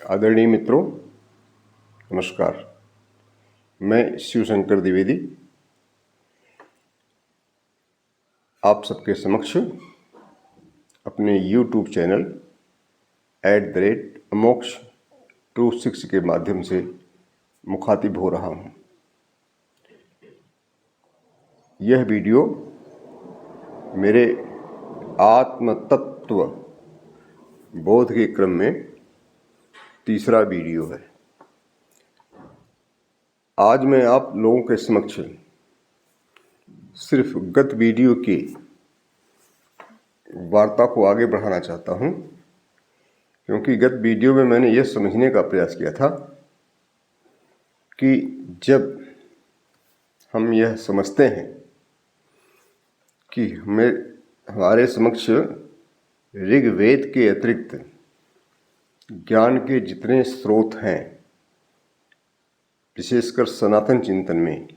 आदरणीय मित्रों, नमस्कार। मैं शिवशंकर द्विवेदी आप सबके समक्ष अपने YouTube चैनल @amox26 के माध्यम से मुखातिब हो रहा हूँ। यह वीडियो मेरे आत्म तत्व बोध के क्रम में तीसरा वीडियो है। आज मैं आप लोगों के समक्ष सिर्फ गत वीडियो की वार्ता को आगे बढ़ाना चाहता हूं, क्योंकि गत वीडियो में मैंने यह समझने का प्रयास किया था कि जब हम यह समझते हैं कि हमारे समक्ष ऋग्वेद के अतिरिक्त ज्ञान के जितने स्रोत हैं, विशेषकर सनातन चिंतन में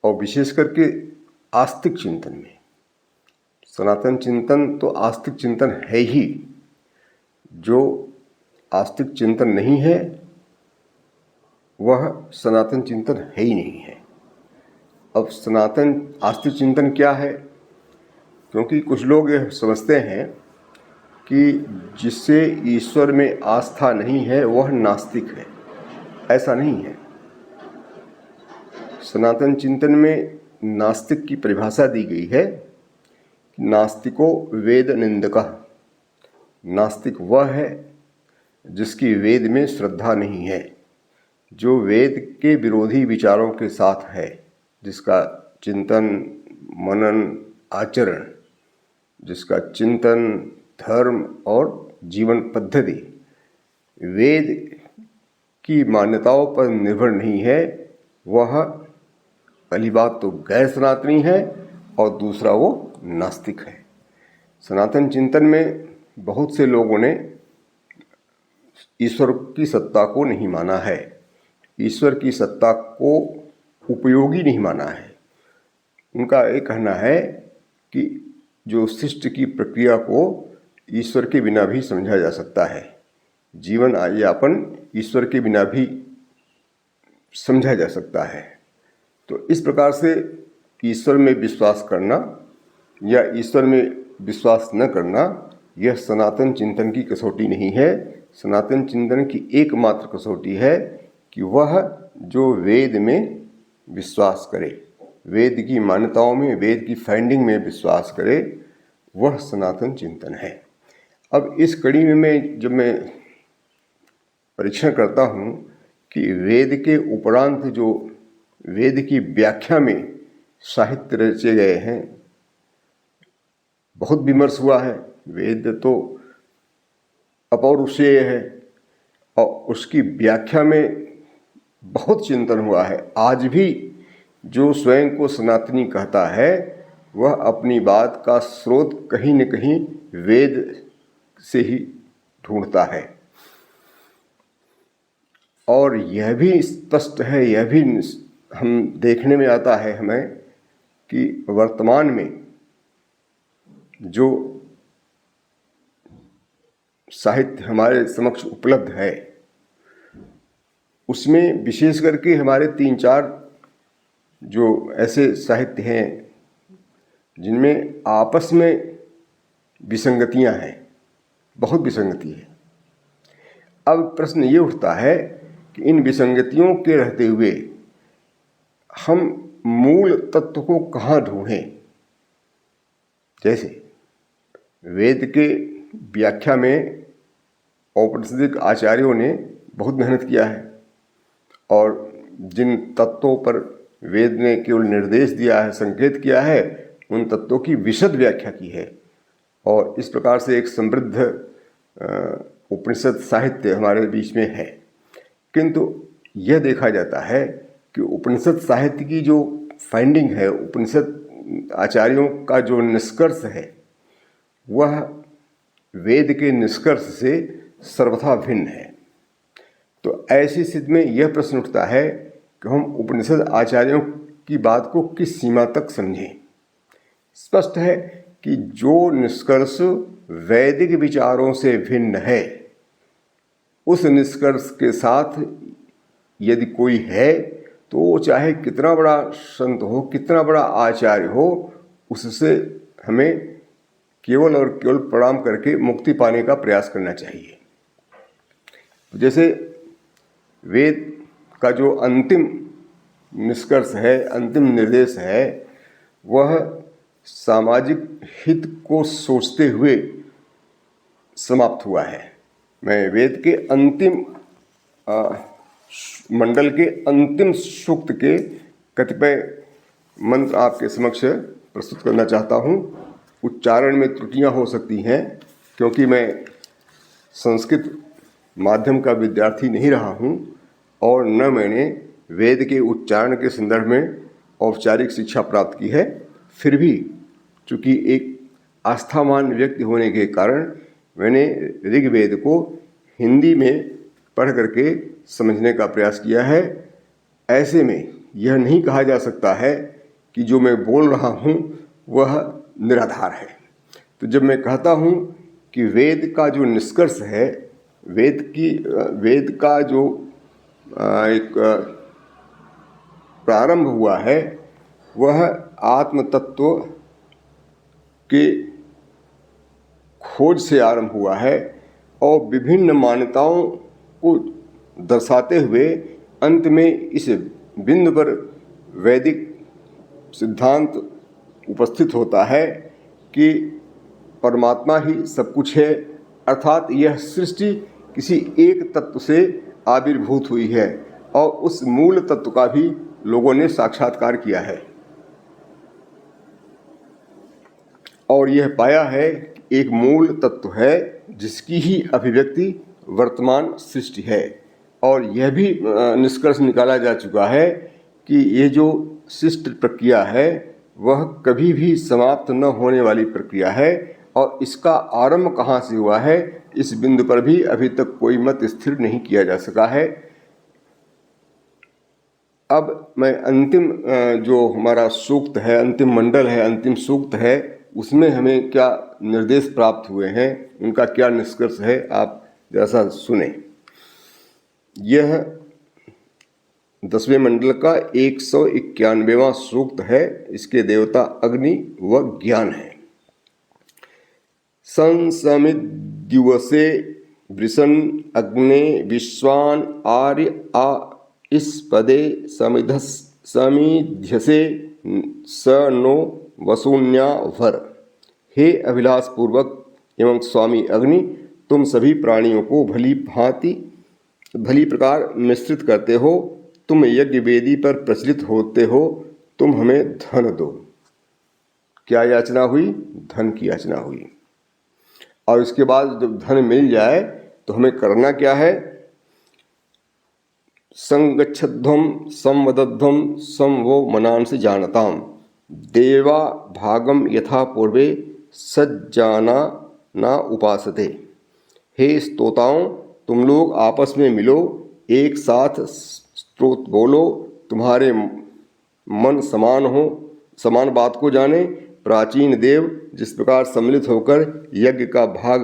और विशेष करके आस्तिक चिंतन में। सनातन चिंतन तो आस्तिक चिंतन है ही, जो आस्तिक चिंतन नहीं है वह सनातन चिंतन है ही नहीं है। अब सनातन आस्तिक चिंतन क्या है? क्योंकि कुछ लोग यह समझते हैं कि जिससे ईश्वर में आस्था नहीं है वह नास्तिक है। ऐसा नहीं है। सनातन चिंतन में नास्तिक की परिभाषा दी गई है। नास्तिको वेद निंदकः। नास्तिक वह है जिसकी वेद में श्रद्धा नहीं है, जो वेद के विरोधी विचारों के साथ है, जिसका चिंतन मनन आचरण, जिसका चिंतन धर्म और जीवन पद्धति वेद की मान्यताओं पर निर्भर नहीं है, वह पहली बात तो गैर सनातनी है और दूसरा वो नास्तिक है। सनातन चिंतन में बहुत से लोगों ने ईश्वर की सत्ता को नहीं माना है, ईश्वर की सत्ता को उपयोगी नहीं माना है। उनका ये कहना है कि जो सृष्टि की प्रक्रिया को ईश्वर के बिना भी समझा जा सकता है, जीवन यापन ईश्वर के बिना भी समझा जा सकता है। तो इस प्रकार से ईश्वर में विश्वास करना या ईश्वर में विश्वास न करना यह सनातन चिंतन की कसौटी नहीं है। सनातन चिंतन की एकमात्र कसौटी है कि वह जो वेद में विश्वास करे, वेद की मान्यताओं में, वेद की फाइंडिंग में विश्वास करे, वह सनातन चिंतन है। अब इस कड़ी में जब मैं परीक्षण करता हूँ कि वेद के उपरांत जो वेद की व्याख्या में साहित्य रचे गए हैं, बहुत विमर्श हुआ है। वेद तो अपौरुषेय है और उसकी व्याख्या में बहुत चिंतन हुआ है। आज भी जो स्वयं को सनातनी कहता है वह अपनी बात का स्रोत कहीं न कहीं वेद से ही ढूंढता है। और यह भी स्पष्ट है, यह भी हम देखने में आता है हमें कि वर्तमान में जो साहित्य हमारे समक्ष उपलब्ध है उसमें विशेष करके हमारे 3-4 जो ऐसे साहित्य हैं जिनमें आपस में विसंगतियां हैं, बहुत विसंगति है। अब प्रश्न ये उठता है कि इन विसंगतियों के रहते हुए हम मूल तत्व को कहाँ ढूंढें? जैसे वेद के व्याख्या में औपनिषदिक आचार्यों ने बहुत मेहनत किया है और जिन तत्वों पर वेद ने केवल निर्देश दिया है, संकेत किया है, उन तत्वों की विशद व्याख्या की है। और इस प्रकार से एक समृद्ध उपनिषद साहित्य हमारे बीच में है। किंतु यह देखा जाता है कि उपनिषद साहित्य की जो फाइंडिंग है, उपनिषद आचार्यों का जो निष्कर्ष है, वह वेद के निष्कर्ष से सर्वथा भिन्न है। तो ऐसी स्थिति में यह प्रश्न उठता है कि हम उपनिषद आचार्यों की बात को किस सीमा तक समझें। स्पष्ट है कि जो निष्कर्ष वैदिक विचारों से भिन्न है उस निष्कर्ष के साथ यदि कोई है तो वो चाहे कितना बड़ा संत हो, कितना बड़ा आचार्य हो, उससे हमें केवल और केवल प्रणाम करके मुक्ति पाने का प्रयास करना चाहिए। जैसे वेद का जो अंतिम निष्कर्ष है, अंतिम निर्देश है, वह सामाजिक हित को सोचते हुए समाप्त हुआ है। मैं वेद के अंतिम मंडल के अंतिम सूक्त के कतिपय मंत्र आपके समक्ष प्रस्तुत करना चाहता हूँ। उच्चारण में त्रुटियाँ हो सकती हैं क्योंकि मैं संस्कृत माध्यम का विद्यार्थी नहीं रहा हूँ और न मैंने वेद के उच्चारण के संदर्भ में औपचारिक शिक्षा प्राप्त की है। फिर भी चूँकि एक आस्थावान व्यक्ति होने के कारण मैंने ऋग्वेद को हिंदी में पढ़ करके समझने का प्रयास किया है। ऐसे में यह नहीं कहा जा सकता है कि जो मैं बोल रहा हूँ वह निराधार है। तो जब मैं कहता हूँ कि वेद का जो निष्कर्ष है, वेद का जो एक प्रारंभ हुआ है, वह आत्म तत्व के खोज से आरंभ हुआ है और विभिन्न मान्यताओं को दर्शाते हुए अंत में इस बिंदु पर वैदिक सिद्धांत उपस्थित होता है कि परमात्मा ही सब कुछ है, अर्थात यह सृष्टि किसी एक तत्व से आविर्भूत हुई है और उस मूल तत्व का भी लोगों ने साक्षात्कार किया है और यह पाया है कि एक मूल तत्व है जिसकी ही अभिव्यक्ति वर्तमान सृष्टि है। और यह भी निष्कर्ष निकाला जा चुका है कि ये जो सृष्टि प्रक्रिया है वह कभी भी समाप्त न होने वाली प्रक्रिया है और इसका आरंभ कहाँ से हुआ है, इस बिंदु पर भी अभी तक कोई मत स्थिर नहीं किया जा सका है। अब मैं अंतिम जो हमारा सूक्त है, अंतिम मंडल है, अंतिम सूक्त है, उसमें हमें क्या निर्देश प्राप्त हुए हैं, उनका क्या निष्कर्ष है, आप जैसा सुने। यह 10वें मंडल का 191वां सूक्त है। इसके देवता अग्नि व ज्ञान है। संसमिद्युवसे वृषन् अग्ने विश्वान आर्य आ इस पदे समिध्यसे स नो वसून्या भर। हे अभिलाष पूर्वक एवं स्वामी अग्नि, तुम सभी प्राणियों को भली प्रकार मिश्रित करते हो। तुम यज्ञ वेदी पर प्रचलित होते हो। तुम हमें धन दो। क्या याचना हुई? धन की याचना हुई। और इसके बाद जब धन मिल जाए तो हमें करना क्या है? संगच्छध्वम संवदध्वम संवो मनांसि जानताम देवा भागम यथा पूर्वे सज्जाना ना उपासते। हे स्तोताओं, तुम लोग आपस में मिलो, एक साथ स्तोत्र बोलो, तुम्हारे मन समान हो, समान बात को जाने। प्राचीन देव जिस प्रकार सम्मिलित होकर यज्ञ का भाग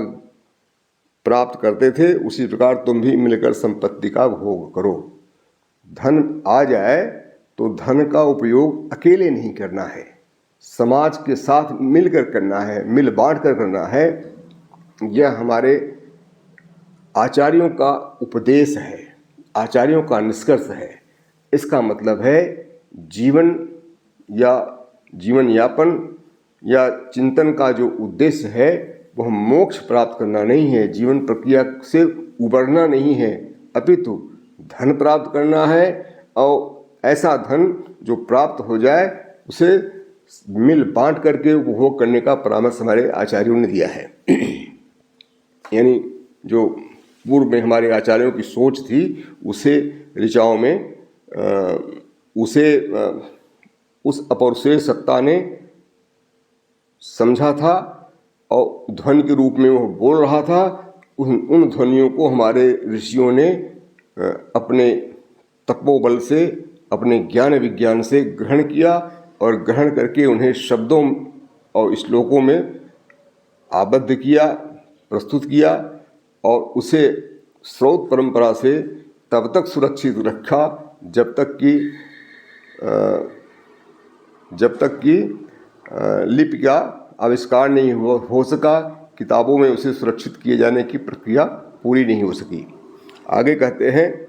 प्राप्त करते थे, उसी प्रकार तुम भी मिलकर संपत्ति का भोग करो। धन आ जाए तो धन का उपयोग अकेले नहीं करना है, समाज के साथ मिलकर करना है, मिल बांट कर करना है। यह हमारे आचार्यों का उपदेश है, आचार्यों का निष्कर्ष है। इसका मतलब है जीवन यापन या चिंतन का जो उद्देश्य है वह मोक्ष प्राप्त करना नहीं है, जीवन प्रक्रिया से उबरना नहीं है, अपितु धन प्राप्त करना है। और ऐसा धन जो प्राप्त हो जाए उसे मिल बांट करके उपभोग करने का परामर्श हमारे आचार्यों ने दिया है। यानी जो पूर्व में हमारे आचार्यों की सोच थी उसे ऋचाओं में उस अपौरुषेय सत्ता ने समझा था और ध्वनि के रूप में वो बोल रहा था। उन ध्वनियों को हमारे ऋषियों ने अपने तपोबल से, अपने ज्ञान विज्ञान से ग्रहण किया और ग्रहण करके उन्हें शब्दों और श्लोकों में आबद्ध किया, प्रस्तुत किया और उसे स्रोत परंपरा से तब तक सुरक्षित रखा जब तक कि लिपि का आविष्कार नहीं हो सका, किताबों में उसे सुरक्षित किए जाने की प्रक्रिया पूरी नहीं हो सकी। आगे कहते हैं,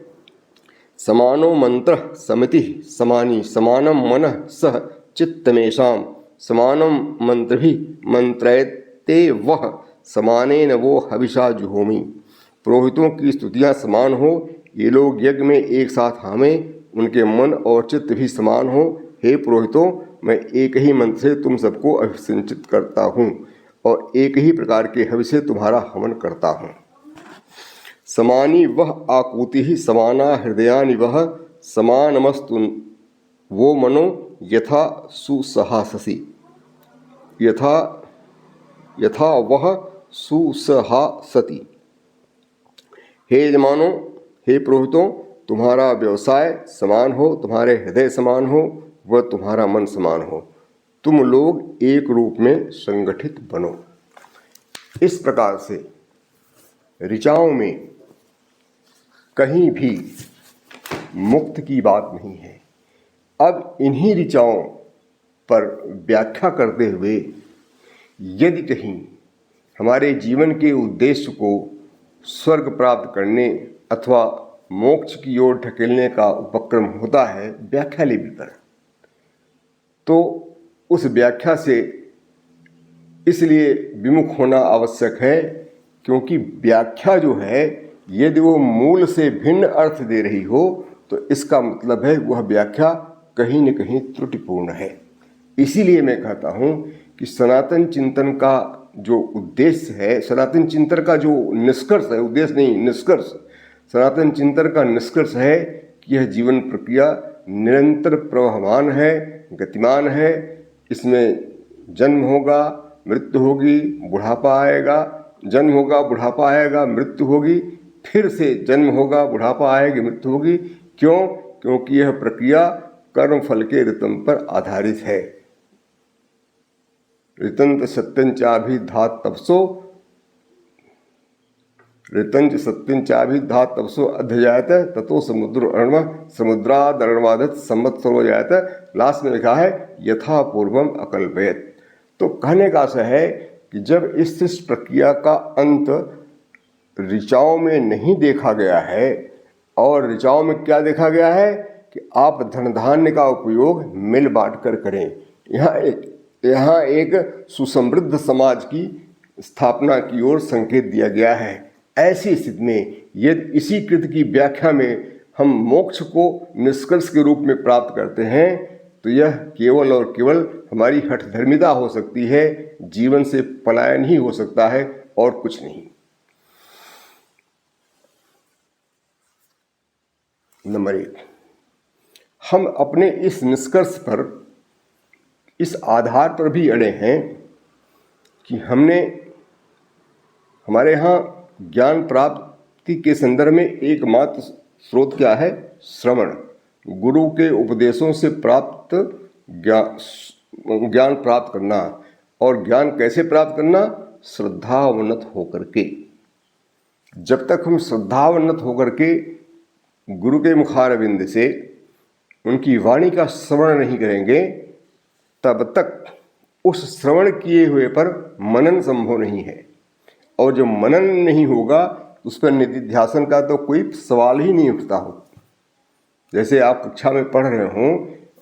समानो मंत्र समिति समानी समानम मनः सह चित्तमेषाम समानम मंत्र भी मंत्रयते वह समानेन वो हविषा जुहोमी। पुरोहितों की स्तुतियाँ समान हो, ये लोग यज्ञ में एक साथ हामें, उनके मन और चित्त भी समान हो। हे पुरोहितों, मैं एक ही मंत्र से तुम सबको अभिसिंचित करता हूँ और एक ही प्रकार के हवि से तुम्हारा हवन करता हूँ। समानी वह आकूति ही समाना हृदयानि वह समानमस्तु वो मनो यथा सुसहाससी। यथा वह सुसहासति। हे यजमानों, हे पुरोहितों, तुम्हारा व्यवसाय समान हो, तुम्हारे हृदय समान हो, वह तुम्हारा मन समान हो, तुम लोग एक रूप में संगठित बनो। इस प्रकार से ऋचाओं में कहीं भी मुक्त की बात नहीं है। अब इन्हीं ऋचाओं पर व्याख्या करते हुए यदि कहीं हमारे जीवन के उद्देश्य को स्वर्ग प्राप्त करने अथवा मोक्ष की ओर ढकेलने का उपक्रम होता है व्याख्या लिपि पर, तो उस व्याख्या से इसलिए विमुख होना आवश्यक है क्योंकि व्याख्या जो है यदि वो मूल से भिन्न अर्थ दे रही हो तो इसका मतलब है वह व्याख्या कहीं न कहीं त्रुटिपूर्ण है। इसीलिए मैं कहता हूँ कि सनातन चिंतन का जो उद्देश्य है, सनातन चिंतन का जो निष्कर्ष है, उद्देश्य नहीं निष्कर्ष, सनातन चिंतन का निष्कर्ष है कि यह जीवन प्रक्रिया निरंतर प्रवहमान है, गतिमान है। इसमें जन्म होगा, मृत्यु होगी, बुढ़ापा आएगा, जन्म होगा, बुढ़ापा आएगा, मृत्यु होगी, फिर से जन्म होगा, बुढ़ापा आएगी, मृत्यु होगी। क्यों? क्योंकि यह प्रक्रिया कर्म फल के ऋतम पर आधारित है। ऋतंच सत्यंचाभिधात तपसो, ऋतंच सत्यंचाभिधात तपसो अध्यजायत ततो समुद्रादर्णवादत संवत्सरो जायत। लास्ट में लिखा है यथा पूर्वम अकल्पयत। तो कहने का आशय है कि जब इस सृष्टि प्रक्रिया का अंत ऋचाओं में नहीं देखा गया है, और ऋचाओं में क्या देखा गया है कि आप धन धान्य का उपयोग मिल बांट कर करें। यहाँ एक सुसमृद्ध समाज की स्थापना की ओर संकेत दिया गया है। ऐसी स्थिति में यदि इसी कृत की व्याख्या में हम मोक्ष को निष्कर्ष के रूप में प्राप्त करते हैं तो यह केवल और केवल हमारी हठधर्मिता हो सकती है, जीवन से पलायन ही हो सकता है और कुछ नहीं। नंबर 1, हम अपने इस निष्कर्ष पर, इस आधार पर भी अड़े हैं कि हमारे यहाँ ज्ञान प्राप्ति के संदर्भ में एकमात्र स्रोत क्या है? श्रवण। गुरु के उपदेशों से प्राप्त ज्ञान प्राप्त करना। और ज्ञान कैसे प्राप्त करना? श्रद्धावन्नत होकर के। जब तक हम श्रद्धावन्नत होकर के गुरु के मुखारविंद से उनकी वाणी का श्रवण नहीं करेंगे तब तक उस श्रवण किए हुए पर मनन संभव नहीं है। और जब मनन नहीं होगा उस पर निधिध्यासन का तो कोई सवाल ही नहीं उठता हो। जैसे आप कक्षा में पढ़ रहे हों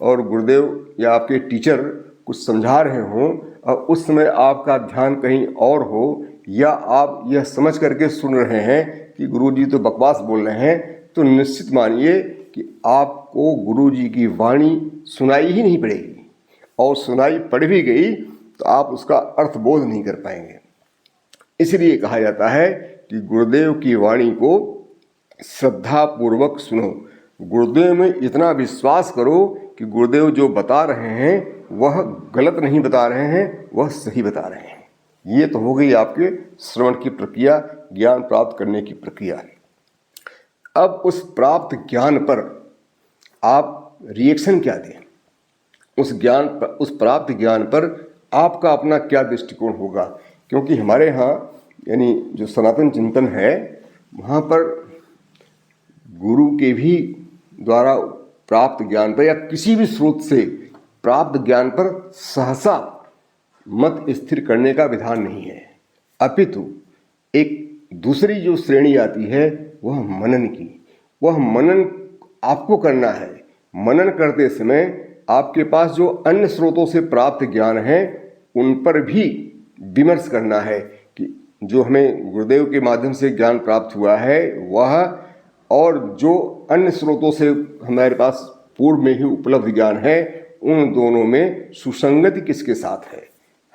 और गुरुदेव या आपके टीचर कुछ समझा रहे हों और उस समय आपका ध्यान कहीं और हो, या आप यह समझ करके सुन रहे हैं कि गुरुजी तो बकवास बोल रहे हैं, तो निश्चित मानिए कि आपको गुरुजी की वाणी सुनाई ही नहीं पड़ेगी, और सुनाई पड़ भी गई तो आप उसका अर्थ बोध नहीं कर पाएंगे। इसलिए कहा जाता है कि गुरुदेव की वाणी को श्रद्धापूर्वक सुनो। गुरुदेव में इतना विश्वास करो कि गुरुदेव जो बता रहे हैं वह गलत नहीं बता रहे हैं, वह सही बता रहे हैं। ये तो हो गई आपके श्रवण की प्रक्रिया, ज्ञान प्राप्त करने की प्रक्रिया। अब उस प्राप्त ज्ञान पर आप रिएक्शन क्या दें? उस प्राप्त ज्ञान पर आपका अपना क्या दृष्टिकोण होगा? क्योंकि हमारे यहाँ यानी जो सनातन चिंतन है वहाँ पर के भी द्वारा प्राप्त ज्ञान पर या किसी भी स्रोत से प्राप्त ज्ञान पर सहसा मत स्थिर करने का विधान नहीं है, अपितु एक दूसरी जो श्रेणी आती है वह मनन की। वह मनन आपको करना है। मनन करते समय आपके पास जो अन्य स्रोतों से प्राप्त ज्ञान है उन पर भी विमर्श करना है कि जो हमें गुरुदेव के माध्यम से ज्ञान प्राप्त हुआ है वह और जो अन्य स्रोतों से हमारे पास पूर्व में ही उपलब्ध ज्ञान है उन दोनों में सुसंगति किसके साथ है।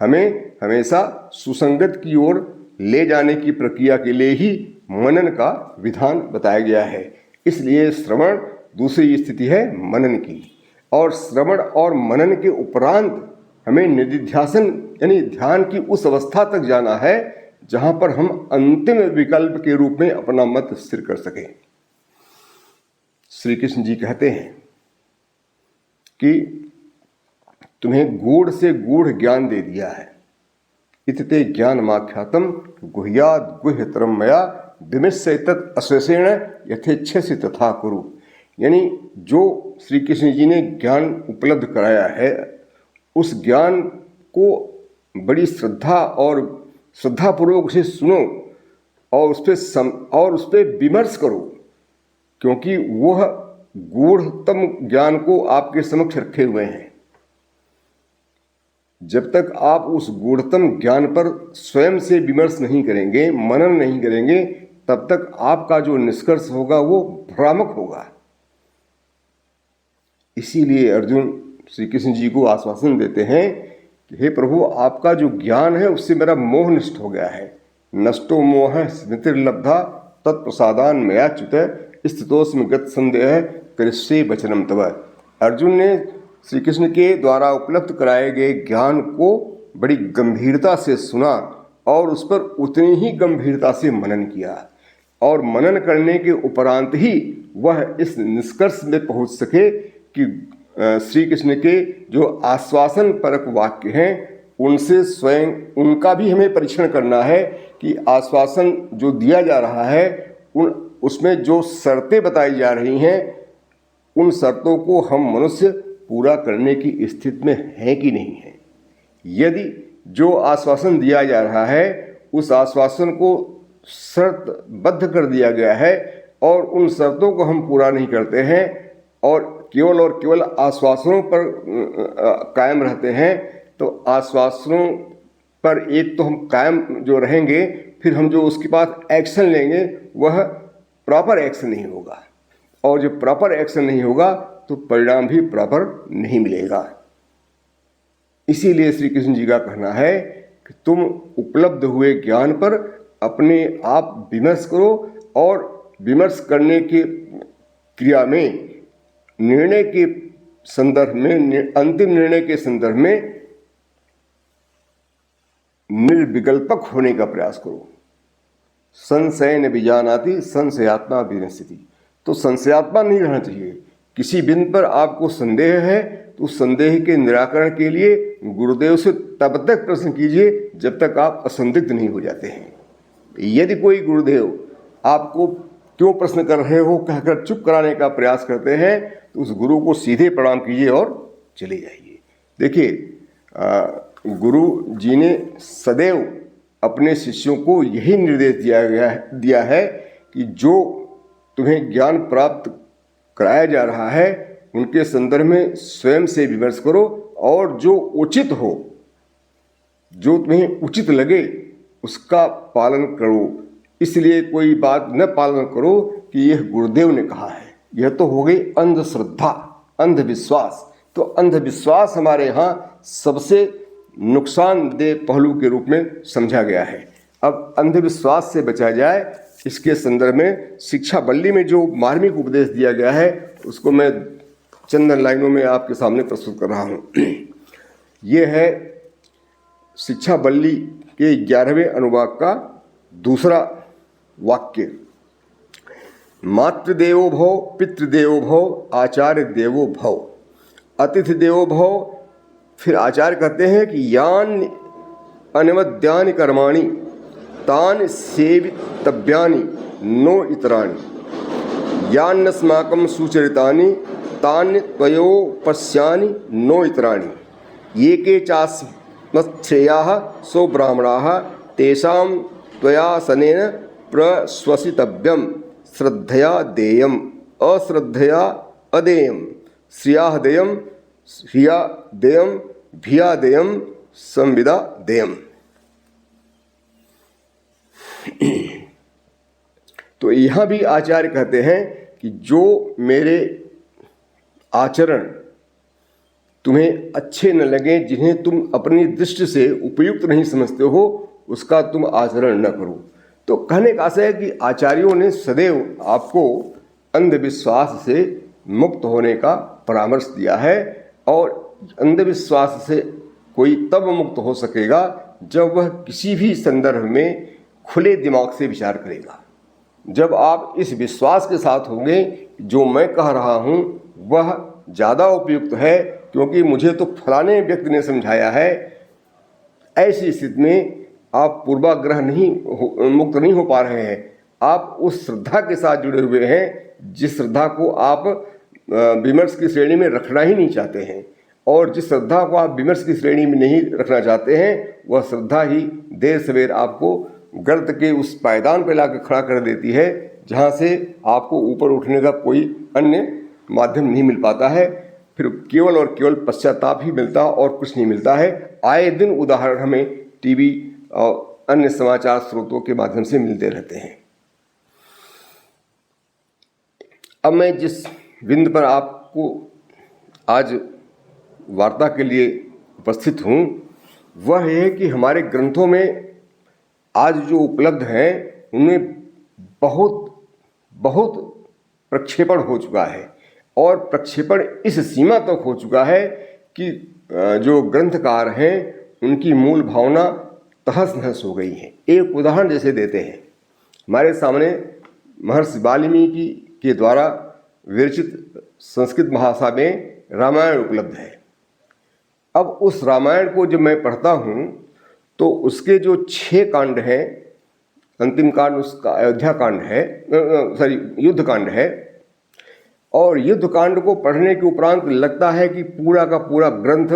हमें हमेशा सुसंगत की ओर ले जाने की प्रक्रिया के लिए ही मनन का विधान बताया गया है। इसलिए श्रवण दूसरी स्थिति है मनन की, और श्रवण और मनन के उपरांत हमें निधिध्यासन यानी ध्यान की उस अवस्था तक जाना है जहां पर हम अंतिम विकल्प के रूप में अपना मत स्थिर कर सकें। श्री कृष्ण जी कहते हैं कि तुम्हें गूढ़ से गूढ़ ज्ञान दे दिया है, इतते ज्ञानमाख्यातम गुह्याद गुह्यतरम मया विमिश्यैतत् अशेषेण यथेच्छसि तथा कुरु। यानी जो श्री कृष्ण जी ने ज्ञान उपलब्ध कराया है उस ज्ञान को बड़ी श्रद्धा और श्रद्धापूर्वक उसे सुनो और उस पर विमर्श करो, क्योंकि वह गूढ़तम ज्ञान को आपके समक्ष रखे हुए हैं। जब तक आप उस गूढ़तम ज्ञान पर स्वयं से विमर्श नहीं करेंगे, मनन नहीं करेंगे, तब तक आपका जो निष्कर्ष होगा वो भ्रामक होगा। इसीलिए अर्जुन श्री कृष्ण जी को आश्वासन देते हैं कि हे प्रभु, आपका जो ज्ञान है उससे मेरा मोह नष्ट हो गया है। नष्टो मोह स्मृतिर्लब्धा तत्प्रसादान मया च्युत स्थितोस्मि गत संदेह करिष्ये वचनम तव। अर्जुन ने श्री कृष्ण के द्वारा उपलब्ध कराए गए ज्ञान को बड़ी गंभीरता से सुना और उस पर उतनी ही गंभीरता से मनन किया, और मनन करने के उपरांत ही वह इस निष्कर्ष में पहुंच सके कि श्री कृष्ण के जो आश्वासन परक वाक्य हैं उनसे स्वयं उनका भी हमें परीक्षण करना है कि आश्वासन जो दिया जा रहा है उसमें जो शर्तें बताई जा रही हैं उन शर्तों को हम मनुष्य पूरा करने की स्थिति में है कि नहीं है। यदि जो आश्वासन दिया जा रहा है उस आश्वासन को शर्तबद्ध कर दिया गया है और उन शर्तों को हम पूरा नहीं करते हैं और केवल आश्वासनों पर कायम रहते हैं, तो आश्वासनों पर एक तो हम कायम जो रहेंगे, फिर हम जो उसके बाद एक्शन लेंगे वह प्रॉपर एक्शन नहीं होगा, और जो प्रॉपर एक्शन नहीं होगा तो परिणाम भी प्रॉपर नहीं मिलेगा। इसीलिए श्री कृष्ण जी का कहना है कि तुम उपलब्ध हुए ज्ञान पर अपने आप विमर्श करो, और विमर्श करने के क्रिया में निर्णय के संदर्भ में, अंतिम निर्णय के संदर्भ में निर्विकल्पक होने का प्रयास करो। संशय न बीजानाति संशयात्मा विनश्यति। तो संशयात्मा नहीं रहना चाहिए। किसी बिंदु पर आपको संदेह है तो उस संदेह के निराकरण के लिए गुरुदेव से तब तक प्रश्न कीजिए जब तक आप असंदिग्ध नहीं हो जाते हैं। यदि कोई गुरुदेव आपको क्यों प्रश्न कर रहे हो कहकर चुप कराने का प्रयास करते हैं तो उस गुरु को सीधे प्रणाम कीजिए और चले जाइए। देखिए, गुरु जी ने सदैव अपने शिष्यों को यही निर्देश दिया है कि जो तुम्हें ज्ञान प्राप्त कराया जा रहा है उनके संदर्भ में स्वयं से विमर्श करो, और जो उचित हो, जो तुम्हें उचित लगे उसका पालन करो। इसलिए कोई बात न पालन करो कि यह गुरुदेव ने कहा है, यह तो हो गई अंधश्रद्धा, अंधविश्वास। तो अंधविश्वास हमारे यहाँ सबसे नुकसानदेह पहलू के रूप में समझा गया है। अब अंधविश्वास से बचा जाए, इसके संदर्भ में शिक्षा बल्ली में जो मार्मिक उपदेश दिया गया है उसको मैं चंद लाइनों में आपके सामने प्रस्तुत कर रहा हूँ। ये है शिक्षा बल्ली के 11वें अनुवाक का दूसरा वाक्य। मातृदेवो भव, पितृदेवो भव, आचार्य देवो भव, अतिथि देवो भव। फिर आचार्य कहते हैं कि यान अनवद्यानि कर्माणि तान सेवितव्यानि नो इतराणि। यान्नस्माकं सुचरितानि तानि त्वयोपस्यानि नो इतराणि ये के चास्मच्छ्रेयाः सो ब्राह्मणाः तेषां त्वयासनेन प्रश्वसितव्यं श्रद्धया देयम् अश्रद्धया अदेयम् श्रिया देयम् श्रिया देयम् भिया देयम् संविदा देयम्। तो यहाँ भी आचार्य कहते हैं कि जो मेरे आचरण तुम्हें अच्छे न लगे, जिन्हें तुम अपनी दृष्टि से उपयुक्त नहीं समझते हो, उसका तुम आचरण न करो। तो कहने का आशय है कि आचार्यों ने सदैव आपको अंधविश्वास से मुक्त होने का परामर्श दिया है, और अंधविश्वास से कोई तब मुक्त हो सकेगा जब वह किसी भी संदर्भ में खुले दिमाग से विचार करेगा। जब आप इस विश्वास के साथ होंगे जो मैं कह रहा हूँ वह ज़्यादा उपयुक्त है क्योंकि मुझे तो फलाने व्यक्ति ने समझाया है, ऐसी स्थिति में आप पूर्वाग्रह मुक्त नहीं हो पा रहे हैं। आप उस श्रद्धा के साथ जुड़े हुए हैं जिस श्रद्धा को आप विमर्श की श्रेणी में रखना ही नहीं चाहते हैं, और जिस श्रद्धा को आप विमर्श की श्रेणी में नहीं रखना चाहते हैं वह श्रद्धा ही देर सवेर आपको गर्त के उस पायदान पर लाकर खड़ा कर देती है जहाँ से आपको ऊपर उठने का कोई अन्य माध्यम नहीं मिल पाता है। फिर केवल और केवल पश्चाताप ही मिलता और कुछ नहीं मिलता है। आए दिन उदाहरण हमें टीवी और अन्य समाचार स्रोतों के माध्यम से मिलते रहते हैं। अब मैं जिस बिंदु पर आपको आज वार्ता के लिए उपस्थित हूँ वह है कि हमारे ग्रंथों में आज जो उपलब्ध हैं उनमें बहुत प्रक्षेपण हो चुका है, और प्रक्षेपण इस सीमा तक हो चुका है कि जो ग्रंथकार हैं उनकी मूल भावना तहस नहस हो गई है। एक उदाहरण जैसे देते हैं, हमारे सामने महर्षि वाल्मीकि के द्वारा विरचित संस्कृत भाषा में रामायण उपलब्ध है। अब उस रामायण को जब मैं पढ़ता हूँ तो उसके जो 6 कांड हैं, अंतिम कांड उसका अयोध्या कांड है, युद्ध कांड है, और युद्ध कांड को पढ़ने के उपरांत लगता है कि पूरा का पूरा ग्रंथ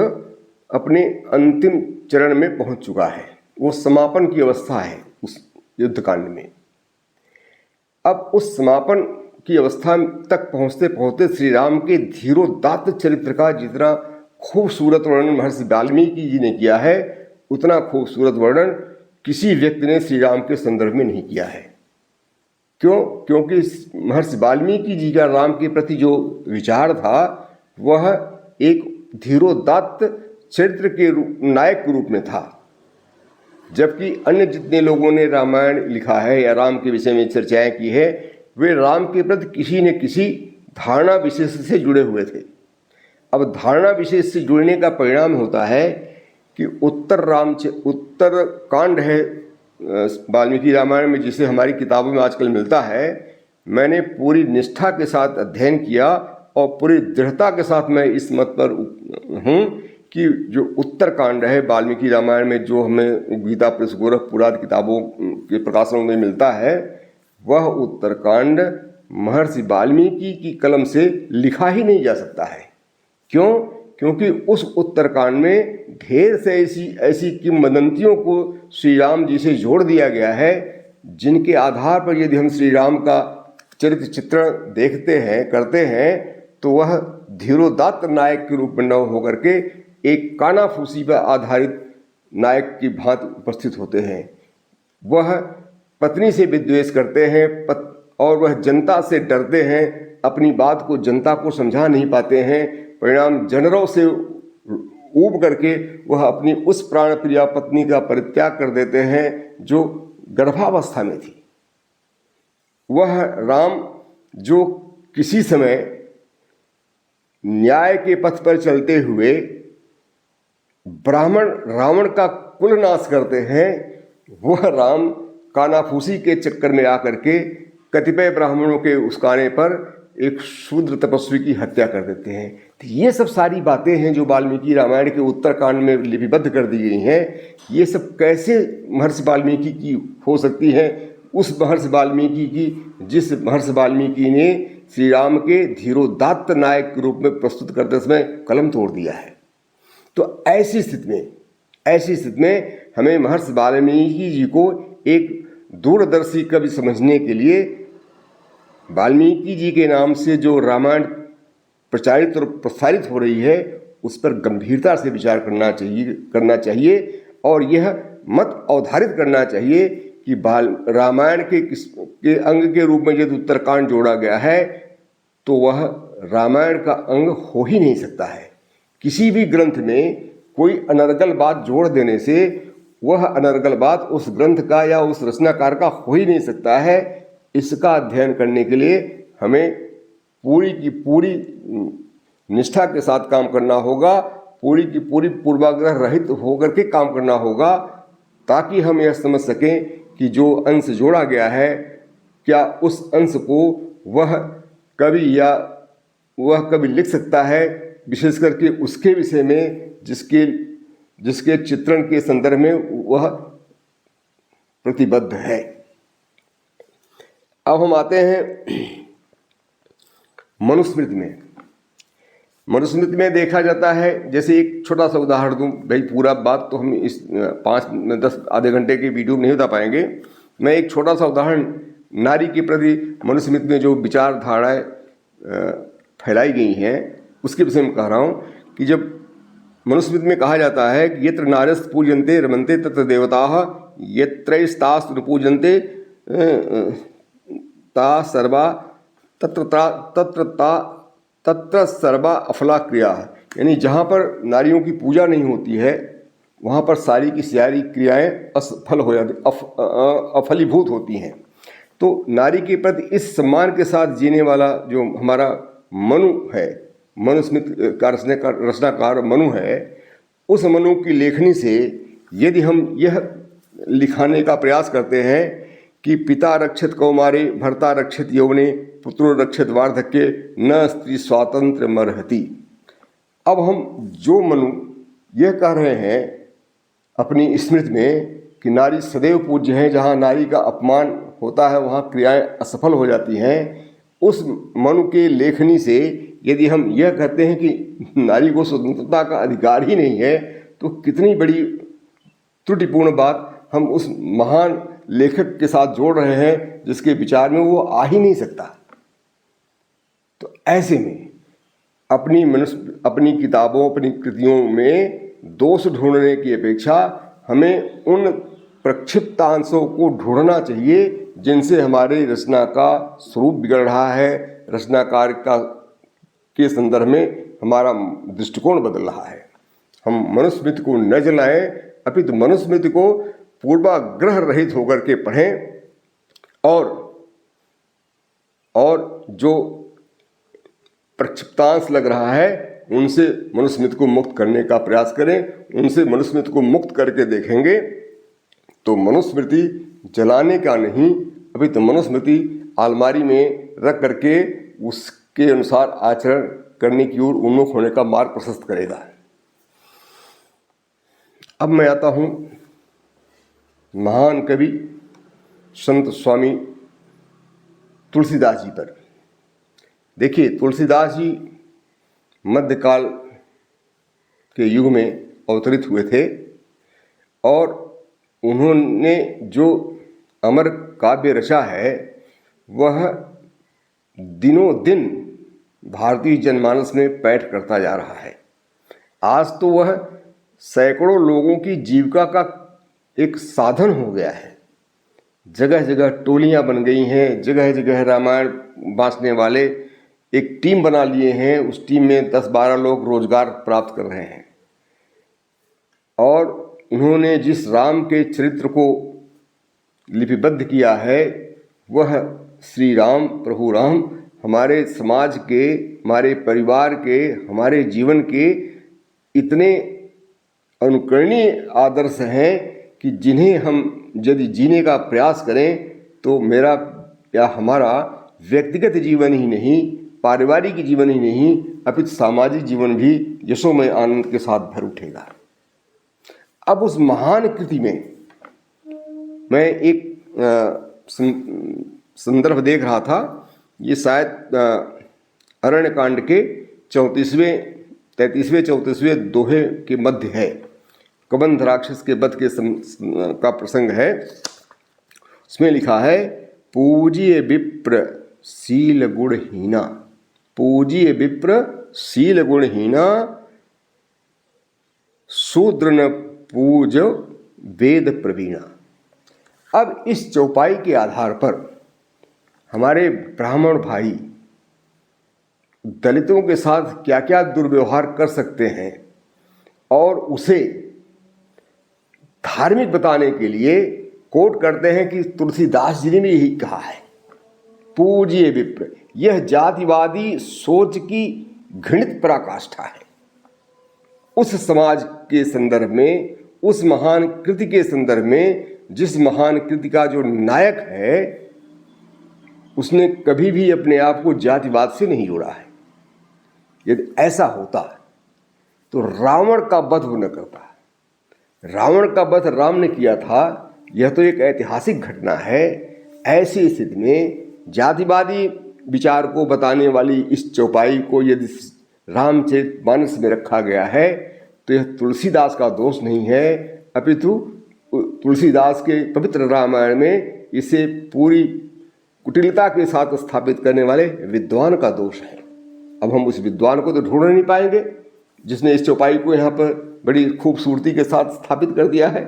अपने अंतिम चरण में पहुंच चुका है, वो समापन की अवस्था है उस युद्ध कांड में। अब उस समापन की अवस्था तक पहुंचते पहुंचते श्री राम के धीरोदात्त चरित्र का जितना खूबसूरत वर्णन महर्षि वाल्मीकि जी ने किया है उतना खूबसूरत वर्णन किसी व्यक्ति ने श्री राम के संदर्भ में नहीं किया है। क्यों? क्योंकि महर्षि वाल्मीकि जी का राम के प्रति जो विचार था वह एक धीरोदात्त चरित्र के नायक के रूप में था, जबकि अन्य जितने लोगों ने रामायण लिखा है या राम के विषय में चर्चाएं की है वे राम के प्रति किसी न किसी धारणा विशेष से जुड़े हुए थे। अब धारणा विशेष से जुड़ने का परिणाम होता है कि उत्तर कांड है वाल्मीकि रामायण में, जिसे हमारी किताबों में आजकल मिलता है। मैंने पूरी निष्ठा के साथ अध्ययन किया और पूरी दृढ़ता के साथ मैं इस मत पर हूँ कि जो उत्तर कांड है वाल्मीकि रामायण में, जो हमें गीता प्रेस गोरखपुर आदि किताबों के प्रकाशनों में मिलता है, वह उत्तरकांड महर्षि वाल्मीकि की कलम से लिखा ही नहीं जा सकता है। क्यों? क्योंकि उस उत्तरकांड में ढेर से ऐसी किंवदंतियों को श्री राम जी से जोड़ दिया गया है जिनके आधार पर यदि हम श्री राम का चरित्र चित्रण देखते हैं करते हैं तो वह धीरोदात्त नायक के रूप में न होकर के एक कानाफूसी पर आधारित नायक की भांति उपस्थित होते हैं। वह पत्नी से विद्वेष करते हैं और वह जनता से डरते हैं, अपनी बात को जनता को समझा नहीं पाते हैं। परिणाम जनरों से ऊब करके वह अपनी उस प्राण प्रिया पत्नी का परित्याग कर देते हैं जो गर्भावस्था में थी। वह राम जो किसी समय न्याय के पथ पर चलते हुए ब्राह्मण रावण का कुल नाश करते हैं, वह राम कानाफूसी के चक्कर में आकर के कतिपय ब्राह्मणों के उस्काने पर एक शूद्र तपस्वी की हत्या कर देते हैं। तो ये सब सारी बातें हैं जो वाल्मीकि रामायण के उत्तरकांड में लिपिबद्ध कर दी गई हैं। ये सब कैसे महर्षि वाल्मीकि की हो सकती हैं? उस महर्षि वाल्मीकि की, जिस महर्षि वाल्मीकि ने श्री राम के धीरोदात्त नायक के रूप में प्रस्तुत करते समय कलम तोड़ दिया है। तो ऐसी स्थिति में हमें महर्षि वाल्मीकि जी को एक दूरदर्शी कवि समझने के लिए वाल्मीकि जी के नाम से जो रामायण प्रचारित और प्रसारित हो रही है उस पर गंभीरता से विचार करना चाहिए और यह मत अवधारित करना चाहिए कि रामायण के अंग के रूप में यदि उत्तरकांड जोड़ा गया है तो वह रामायण का अंग हो ही नहीं सकता है। किसी भी ग्रंथ में कोई अनर्गल बात जोड़ देने से वह अनर्गल बात उस ग्रंथ का या उस रचनाकार का हो ही नहीं सकता है। इसका अध्ययन करने के लिए हमें पूरी की पूरी निष्ठा के साथ काम करना होगा, पूरी की पूरी पूर्वाग्रह रहित होकर के काम करना होगा, ताकि हम यह समझ सकें कि जो अंश जोड़ा गया है क्या उस अंश को वह कवि लिख सकता है, विशेष करके उसके विषय में जिसके चित्रण के संदर्भ में वह प्रतिबद्ध है। अब हम आते हैं मनुस्मृति में। मनुस्मृति में देखा जाता है, जैसे एक छोटा सा उदाहरण दूं, भाई पूरा बात तो हम इस 5-10 आधे घंटे के वीडियो में नहीं बता पाएंगे। मैं एक छोटा सा उदाहरण नारी के प्रति मनुस्मृति में जो विचारधाराएं फैलाई गई हैं उसके विषय में कह रहा हूँ कि जब मनुस्मृति में कहा जाता है कि यत्र नार्यस्त पूजन्ते रमन्ते तत्र देवताः यत्रैस्तास्तु न पूजन्ते ता सर्वा तत्र सर्वा अफला क्रिया, यानी जहाँ पर नारियों की पूजा नहीं होती है वहाँ पर सारी की सारी क्रियाएं असफल हो जाती, अफलीभूत होती हैं। तो नारी के प्रति इस सम्मान के साथ जीने वाला जो हमारा मनु है, मनुस्मृति का रचनाकार मनु है, उस मनु की लेखनी से यदि हम यह लिखाने का प्रयास करते हैं कि पिता रक्षित कौमारे भर्ता रक्षित यौवने पुत्रो रक्षित वार्धक्ये न स्त्री स्वातंत्र मर्हति। अब हम जो मनु यह कह रहे हैं अपनी स्मृति में कि नारी सदैव पूज्य है, जहाँ नारी का अपमान होता है वहाँ क्रियाएं असफल हो जाती हैं, उस मनु के लेखनी से यदि हम यह कहते हैं कि नारी को स्वतंत्रता का अधिकार ही नहीं है, तो कितनी बड़ी त्रुटिपूर्ण बात हम उस महान लेखक के साथ जोड़ रहे हैं जिसके विचार में वो आ ही नहीं सकता। तो ऐसे में अपनी किताबों, अपनी कृतियों में दोष ढूंढने की अपेक्षा हमें उन प्रक्षिप्तांशों को ढूंढना चाहिए जिनसे हमारे रचना का स्वरूप बिगड़ रहा है, रचनाकार के संदर्भ में हमारा दृष्टिकोण बदल रहा है। हम मनुस्मृति को न जलाएं, अपितु मनुस्मृति को पूर्वाग्रह रहित होकर के पढ़ें और जो प्रक्षिप्तांश लग रहा है उनसे मनुस्मृति को मुक्त करने का प्रयास करें। उनसे मनुस्मृति को मुक्त करके देखेंगे तो मनुस्मृति जलाने का नहीं, अभी तो मनुस्मृति अलमारी में रख करके उसके अनुसार आचरण करने की ओर उन्मुख होने का मार्ग प्रशस्त करेगा। अब मैं आता हूँ महान कवि संत स्वामी तुलसीदास जी पर। देखिए, तुलसीदास जी मध्यकाल के युग में अवतरित हुए थे और उन्होंने जो अमर काव्य रचा है वह दिनों दिन भारतीय जनमानस में पैठ करता जा रहा है। आज तो वह सैकड़ों लोगों की जीविका का एक साधन हो गया है। जगह जगह टोलियां बन गई हैं, जगह जगह रामायण बाँचने वाले एक टीम बना लिए हैं, उस टीम में 10-12 लोग रोजगार प्राप्त कर रहे हैं। और उन्होंने जिस राम के चरित्र को लिपिबद्ध किया है वह श्री राम, प्रभु राम हमारे समाज के, हमारे परिवार के, हमारे जीवन के इतने अनुकरणीय आदर्श हैं कि जिन्हें हम यदि जीने का प्रयास करें तो मेरा या हमारा व्यक्तिगत जीवन ही नहीं, पारिवारिक जीवन ही नहीं, अपितु सामाजिक जीवन भी यशोमय आनंद के साथ भर उठेगा। अब उस महान कृति में मैं एक संदर्भ देख रहा था, ये शायद अरण्य कांड के 33वें दोहे के मध्य है। कबंध राक्षस के वध के का प्रसंग है। उसमें लिखा है, पूज्य विप्र शील गुणहीना, पूज्य विप्र शील गुणहीना, शूद्र न पूज वेद प्रवीणा। अब इस चौपाई के आधार पर हमारे ब्राह्मण भाई दलितों के साथ क्या क्या दुर्व्यवहार कर सकते हैं और उसे धार्मिक बताने के लिए कोट करते हैं कि तुलसीदास जी ने भी यही कहा है, पूज्य विप्र। यह जातिवादी सोच की घृणित पराकाष्ठा है। उस समाज के संदर्भ में, उस महान कृति के संदर्भ में, जिस महान कृति का जो नायक है उसने कभी भी अपने आप को जातिवाद से नहीं जोड़ा है। यदि ऐसा होता तो रावण का वध वो न करता। रावण का वध राम ने किया था, यह तो एक ऐतिहासिक घटना है। ऐसी स्थिति में जातिवादी विचार को बताने वाली इस चौपाई को यदि रामचरितमानस में रखा गया है तो यह तुलसीदास का दोष नहीं है, अपितु तुलसीदास के पवित्र रामायण में इसे पूरी कुटिलता के साथ स्थापित करने वाले विद्वान का दोष है। अब हम उस विद्वान को तो ढूंढ नहीं पाएंगे जिसने इस चौपाई को यहाँ पर बड़ी खूबसूरती के साथ स्थापित कर दिया है।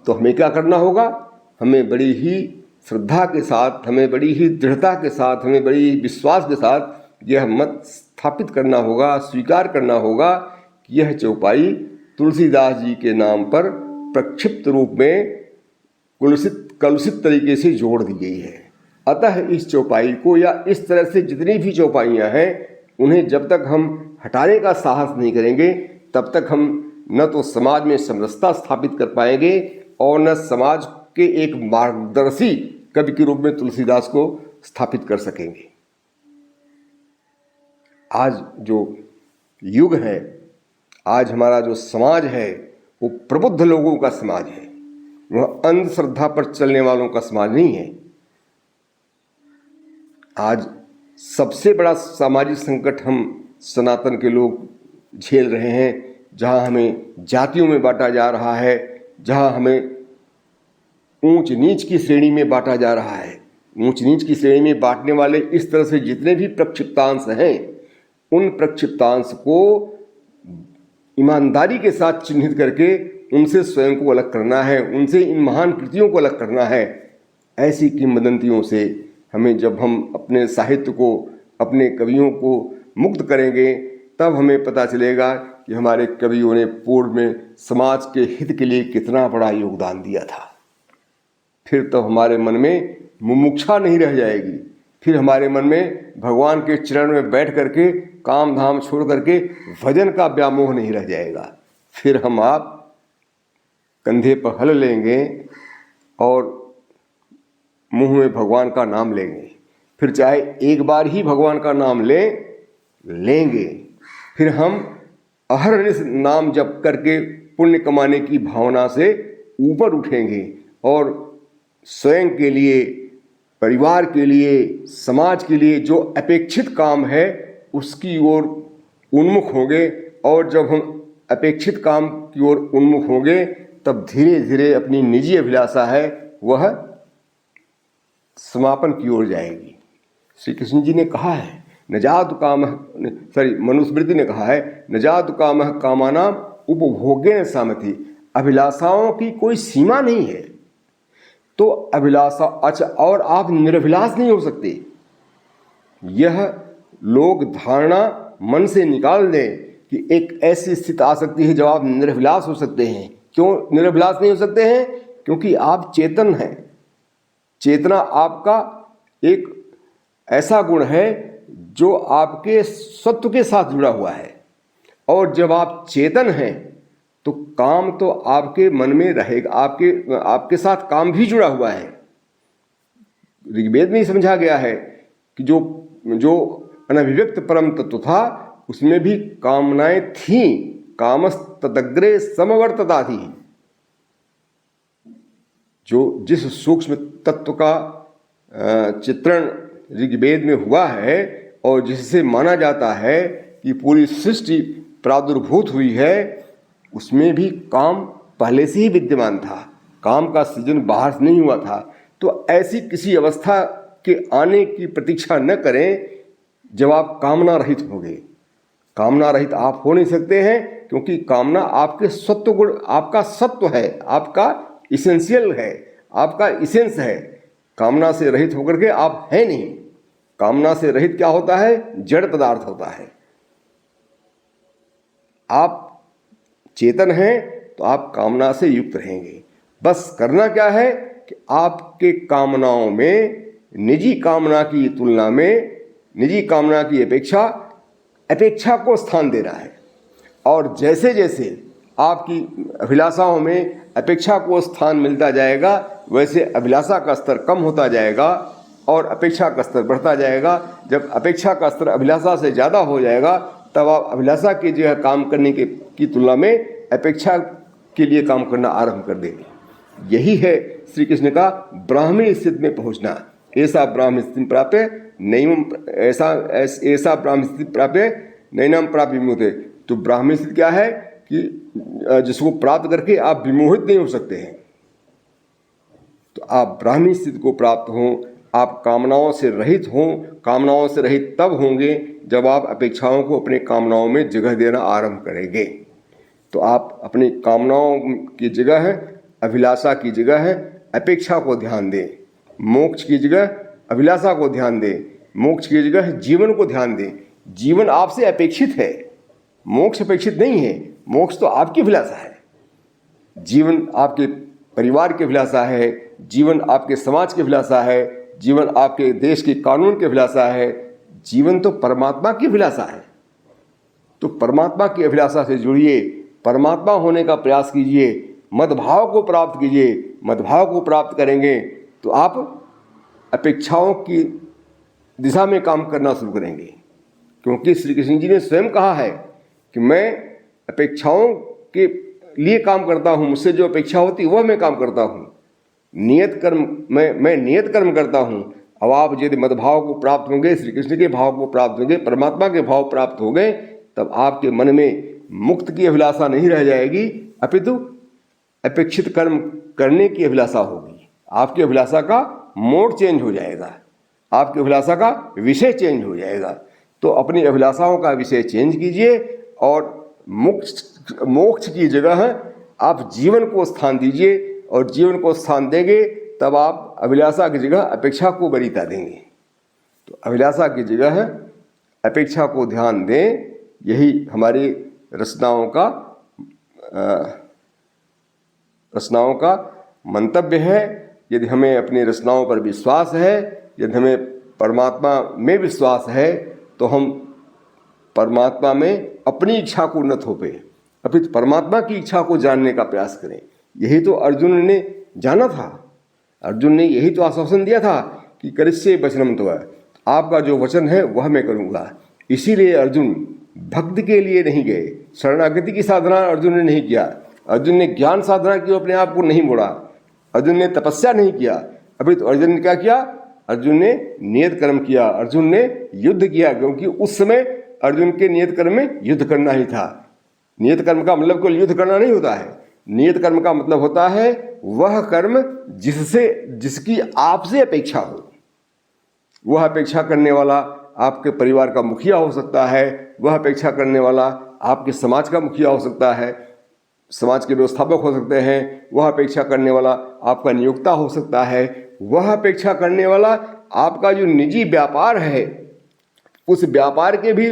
तो हमें क्या करना होगा? हमें बड़ी ही श्रद्धा के साथ, हमें बड़ी ही दृढ़ता के साथ, हमें बड़ी विश्वास के साथ यह मत स्थापित करना होगा, स्वीकार करना होगा कि यह चौपाई तुलसीदास जी के नाम पर प्रक्षिप्त रूप में कलुषित तरीके से जोड़ दी गई है। अतः इस चौपाई को या इस तरह से जितनी भी चौपाइयाँ हैं उन्हें जब तक हम हटाने का साहस नहीं करेंगे तब तक हम न तो समाज में समरसता स्थापित कर पाएंगे और न समाज के एक मार्गदर्शी कवि के रूप में तुलसीदास को स्थापित कर सकेंगे। आज जो युग है, आज हमारा जो समाज है वो प्रबुद्ध लोगों का समाज है, वह अंधश्रद्धा पर चलने वालों का समाज नहीं है। आज सबसे बड़ा सामाजिक संकट हम सनातन के लोग झेल रहे हैं, जहां हमें जातियों में बांटा जा रहा है, जहां हमें ऊंच नीच की श्रेणी में बांटा जा रहा है। ऊंच नीच की श्रेणी में बांटने वाले इस तरह से जितने भी प्रक्षिप्तांश हैं, उन प्रक्षिप्तांश को ईमानदारी के साथ चिन्हित करके उनसे स्वयं को अलग करना है, उनसे इन महान कृतियों को अलग करना है। ऐसी किंवदंतियों से हमें, जब हम अपने साहित्य को, अपने कवियों को मुक्त करेंगे, तब हमें पता चलेगा कि हमारे कवियों ने पूर्व में समाज के हित के लिए कितना बड़ा योगदान दिया था। फिर तो हमारे मन में मुमुक्षा नहीं रह जाएगी, फिर हमारे मन में भगवान के चरण में बैठ करके काम धाम छोड़ करके भजन का व्यामोह नहीं रह जाएगा। फिर हम आप कंधे पर हल लेंगे और मुंह में भगवान का नाम लेंगे। फिर चाहे एक बार ही भगवान का नाम लेंगे, फिर हम अहरनिश नाम जप करके पुण्य कमाने की भावना से ऊपर उठेंगे और स्वयं के लिए, परिवार के लिए, समाज के लिए जो अपेक्षित काम है उसकी ओर उन्मुख होंगे। और जब हम अपेक्षित काम की ओर उन्मुख होंगे तब धीरे धीरे अपनी निजी अभिलाषा है वह समापन की ओर जाएगी। श्री कृष्ण जी ने कहा है, मनुस्मृति ने कहा है, न जातु कामः कामानां उपभोगेन सामथि। अभिलाषाओं की कोई सीमा नहीं है। तो अभिलाषा, अच्छा, और आप निरभिलाष नहीं हो सकते। यह लोग धारणा मन से निकाल दें कि एक ऐसी स्थिति आ सकती है जब आप निरभिलाष हो सकते हैं। क्यों निरभिलाष नहीं हो सकते हैं? क्योंकि आप चेतन हैं। चेतना आपका एक ऐसा गुण है जो आपके सत्व के साथ जुड़ा हुआ है। और जब आप चेतन हैं तो काम तो आपके मन में रहेगा, आपके साथ काम भी जुड़ा हुआ है। ऋग्वेद में ही समझा गया है कि जो अनभिव्यक्त परम तत्व था उसमें भी कामनाएं थीं। कामस्तदग्रे समवर्तता थी। जो जिस सूक्ष्म तत्व का चित्रण ऋग्वेद में हुआ है और जिससे माना जाता है कि पूरी सृष्टि प्रादुर्भूत हुई है, उसमें भी काम पहले से ही विद्यमान था, काम का सृजन बाहर से नहीं हुआ था। तो ऐसी किसी अवस्था के आने की प्रतीक्षा न करें जब आप कामना रहित होंगे। कामना रहित आप हो नहीं सकते हैं, क्योंकि कामना आपके सत्व गुण, आपका सत्व है, आपका इसेंशियल है, आपका इसेंस है। कामना से रहित होकर के आप हैं नहीं। कामना से रहित क्या होता है? जड़ पदार्थ होता है। आप चेतन हैं तो आप कामना से युक्त रहेंगे। बस करना क्या है कि आपके कामनाओं में निजी कामना की तुलना में, निजी कामना की अपेक्षा को स्थान देना है। और जैसे जैसे आपकी अभिलाषाओं में अपेक्षा को स्थान मिलता जाएगा, वैसे अभिलाषा का स्तर कम होता जाएगा और अपेक्षा का स्तर बढ़ता जाएगा। जब अपेक्षा का स्तर अभिलाषा से ज़्यादा हो जाएगा, तब आप अभिलाषा की जगह काम करने की तुलना में अपेक्षा के लिए काम करना आरंभ कर देंगे। यही है श्री कृष्ण का ब्राह्मी स्थिति में पहुंचना। ऐसा ब्राह्मी स्थिति प्राप्त नैनम, ऐसा ब्राह्मी स्थिति प्राप्त नैनम प्राप्त विमुक्ते। तो ब्राह्मी स्थिति क्या है कि जिसको प्राप्त करके आप विमोहित नहीं हो सकते हैं। तो आप ब्राह्मी स्थिति को प्राप्त हों, आप कामनाओं से रहित हों। कामनाओं से रहित तब होंगे जब आप अपेक्षाओं को अपने कामनाओं में जगह देना आरंभ करेंगे। तो आप अपनी कामनाओं की जगह है, अभिलाषा की जगह है, अपेक्षा को ध्यान दें। मोक्ष की जगह अभिलाषा को ध्यान दें, मोक्ष की जगह जीवन को ध्यान दें। जीवन आपसे अपेक्षित है, मोक्ष अपेक्षित नहीं है। मोक्ष तो आपकी अभिलाषा है, जीवन आपके परिवार की अभिलाषा है, जीवन आपके समाज की अभिलाषा है, जीवन आपके देश के कानून की अभिलाषा है। जीवन तो परमात्मा की अभिलाषा है। तो परमात्मा की अभिलाषा से जुड़िए, परमात्मा होने का प्रयास कीजिए, मदभाव को प्राप्त कीजिए। मदभाव को प्राप्त करेंगे तो आप अपेक्षाओं की दिशा में काम करना शुरू करेंगे, क्योंकि श्री कृष्ण जी ने स्वयं कहा है कि मैं अपेक्षाओं के लिए काम करता हूँ, मुझसे जो अपेक्षा होती है वह मैं काम करता हूँ। नियत कर्म मैं नियत कर्म करता हूँ। अब आप यदि मदभाव को प्राप्त होंगे, श्री कृष्ण के भाव को प्राप्त होंगे, परमात्मा के भाव प्राप्त हो गए, तब आपके मन में मुक्त की अभिलाषा नहीं रह जाएगी, अपितु अपेक्षित कर्म करने की अभिलाषा होगी। आपकी अभिलाषा का मोड चेंज हो जाएगा, आपकी अभिलाषा का विषय चेंज हो जाएगा। तो अपनी अभिलाषाओं का विषय चेंज कीजिए और मोक्ष की जगह आप जीवन को स्थान दीजिए। और जीवन को स्थान देंगे तब आप अभिलाषा की जगह अपेक्षा को वरीयता देंगे। तो अभिलाषा की जगह अपेक्षा को ध्यान दें। यही हमारी रचनाओं का मंतव्य है। यदि हमें अपनी रचनाओं पर विश्वास है, यदि हमें परमात्मा में विश्वास है, तो हम परमात्मा में अपनी इच्छा को न थोपें, अपितु परमात्मा की इच्छा को जानने का प्रयास करें। यही तो अर्जुन ने जाना था। अर्जुन ने यही तो आश्वासन दिया था कि करिष्ये वचनम तव, आपका जो वचन है वह मैं करूँगा। इसीलिए अर्जुन भक्ति के लिए नहीं गए, शरणागति की साधना अर्जुन ने नहीं किया। अर्जुन ने ज्ञान साधना की, अपने आप को नहीं मोड़ा। अर्जुन ने तपस्या नहीं किया। अभी तो अर्जुन ने क्या किया? अर्जुन ने नियत कर्म किया, अर्जुन ने युद्ध किया, क्योंकि उस समय अर्जुन के नियत कर्म में युद्ध करना ही था। नियत कर्म का मतलब कोई युद्ध करना नहीं होता है। नियत कर्म का मतलब होता है वह कर्म जिसकी आपसे अपेक्षा हो। वह अपेक्षा करने वाला आपके परिवार का मुखिया हो सकता है, वह अपेक्षा करने वाला आपके समाज का मुखिया हो सकता है, समाज के व्यवस्थापक हो सकते हैं, वह अपेक्षा करने वाला आपका नियोक्ता हो सकता है, वह अपेक्षा करने वाला आपका जो निजी व्यापार है, उस व्यापार के भी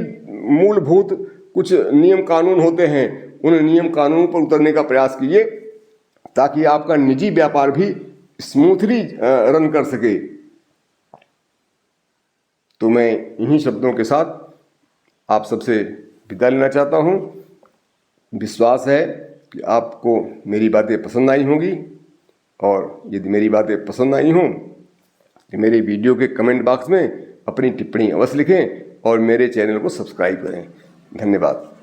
मूलभूत कुछ नियम कानून होते हैं। उन नियम कानूनों पर उतरने का प्रयास कीजिए ताकि आपका निजी व्यापार भी स्मूथली रन कर सके। तो मैं इन्हीं शब्दों के साथ आप सबसे विदा लेना चाहता हूँ। विश्वास है कि आपको मेरी बातें पसंद आई होंगी, और यदि मेरी बातें पसंद आई हों तो मेरे वीडियो के कमेंट बॉक्स में अपनी टिप्पणी अवश्य लिखें और मेरे चैनल को सब्सक्राइब करें। धन्यवाद।